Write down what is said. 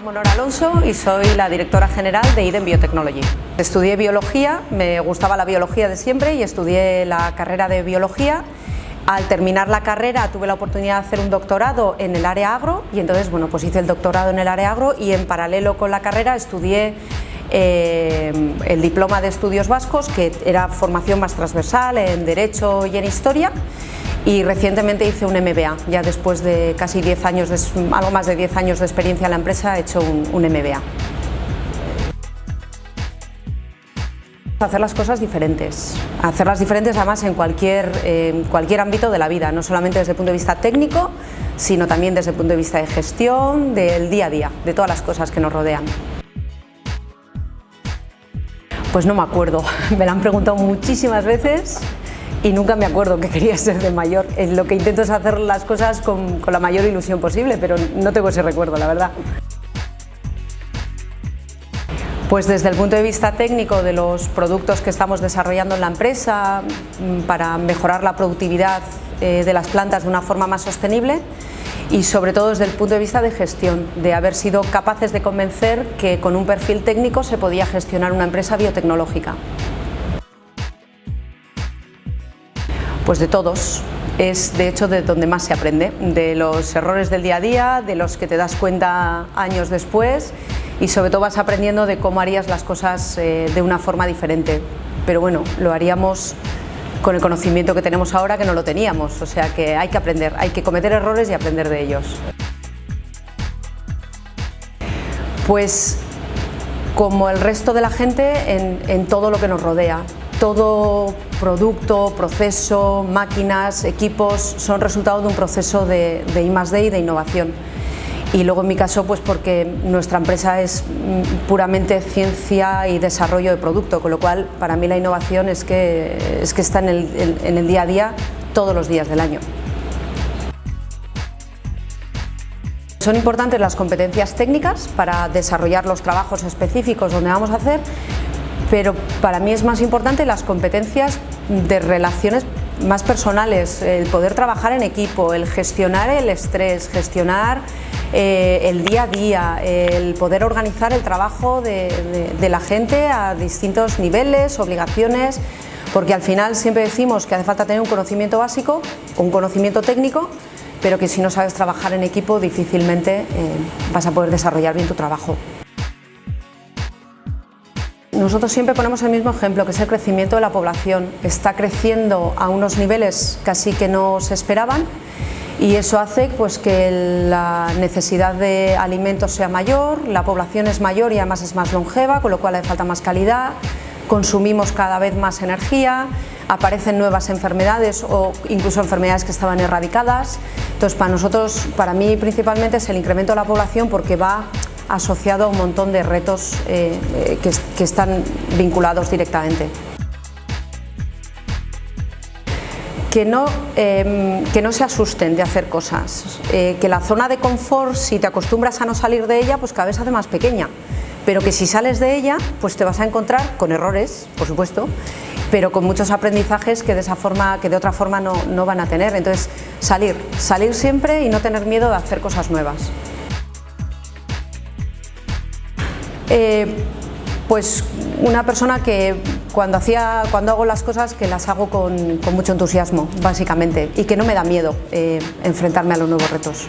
llamo Nora Alonso y soy la directora general de Eden Biotechnology. Estudié biología, me gustaba la biología de siempre y estudié la carrera de biología. Al terminar la carrera tuve la oportunidad de hacer un doctorado en el área agro y entonces pues hice el doctorado en el área agro y en paralelo con la carrera estudié el diploma de estudios vascos, que era formación más transversal en Derecho y en Historia, y recientemente hice un MBA, ya después de casi 10 años, algo más de 10 años de experiencia en la empresa, he hecho un MBA. Hacer las cosas diferentes, además en cualquier ámbito de la vida, no solamente desde el punto de vista técnico, sino también desde el punto de vista de gestión, del día a día, de todas las cosas que nos rodean. Pues no me acuerdo, me lo han preguntado muchísimas veces y nunca me acuerdo qué quería ser de mayor. Lo que intento es hacer las cosas con la mayor ilusión posible, pero no tengo ese recuerdo, la verdad. Pues desde el punto de vista técnico de los productos que estamos desarrollando en la empresa para mejorar la productividad de las plantas de una forma más sostenible, y sobre todo desde el punto de vista de gestión, de haber sido capaces de convencer que con un perfil técnico se podía gestionar una empresa biotecnológica. Pues de todos, es de hecho de donde más se aprende, de los errores del día a día, de los que te das cuenta años después y sobre todo vas aprendiendo de cómo harías las cosas de una forma diferente, pero bueno, lo haríamos con el conocimiento que tenemos ahora, que no lo teníamos, o sea que hay que aprender, hay que cometer errores y aprender de ellos. Pues como el resto de la gente en todo lo que nos rodea, todo producto, proceso, máquinas, equipos son resultado de un proceso de I+D y de innovación. Y luego en mi caso pues porque nuestra empresa es puramente ciencia y desarrollo de producto, con lo cual para mí la innovación es que está en el día a día todos los días del año. Son importantes las competencias técnicas para desarrollar los trabajos específicos donde vamos a hacer, pero para mí es más importante las competencias de relaciones más personales, el poder trabajar en equipo, el gestionar el estrés, gestionar el día a día, el poder organizar el trabajo de la gente a distintos niveles, obligaciones, porque al final siempre decimos que hace falta tener un conocimiento básico o un conocimiento técnico, pero que si no sabes trabajar en equipo difícilmente vas a poder desarrollar bien tu trabajo. Nosotros siempre ponemos el mismo ejemplo, que es el crecimiento de la población. Está creciendo a unos niveles casi que no se esperaban y eso hace pues, que la necesidad de alimentos sea mayor, la población es mayor y además es más longeva, con lo cual hace falta más calidad, consumimos cada vez más energía, aparecen nuevas enfermedades o incluso enfermedades que estaban erradicadas. Entonces para nosotros, para mí principalmente es el incremento de la población porque va asociado a un montón de retos que están vinculados directamente. Que no se asusten de hacer cosas, que la zona de confort, si te acostumbras a no salir de ella, pues cada vez se hace más pequeña, pero que si sales de ella, pues te vas a encontrar con errores, por supuesto, pero con muchos aprendizajes que de otra forma no van a tener. Entonces salir siempre y no tener miedo de hacer cosas nuevas. Pues una persona que cuando hago las cosas que las hago con mucho entusiasmo, básicamente, y que no me da miedo enfrentarme a los nuevos retos.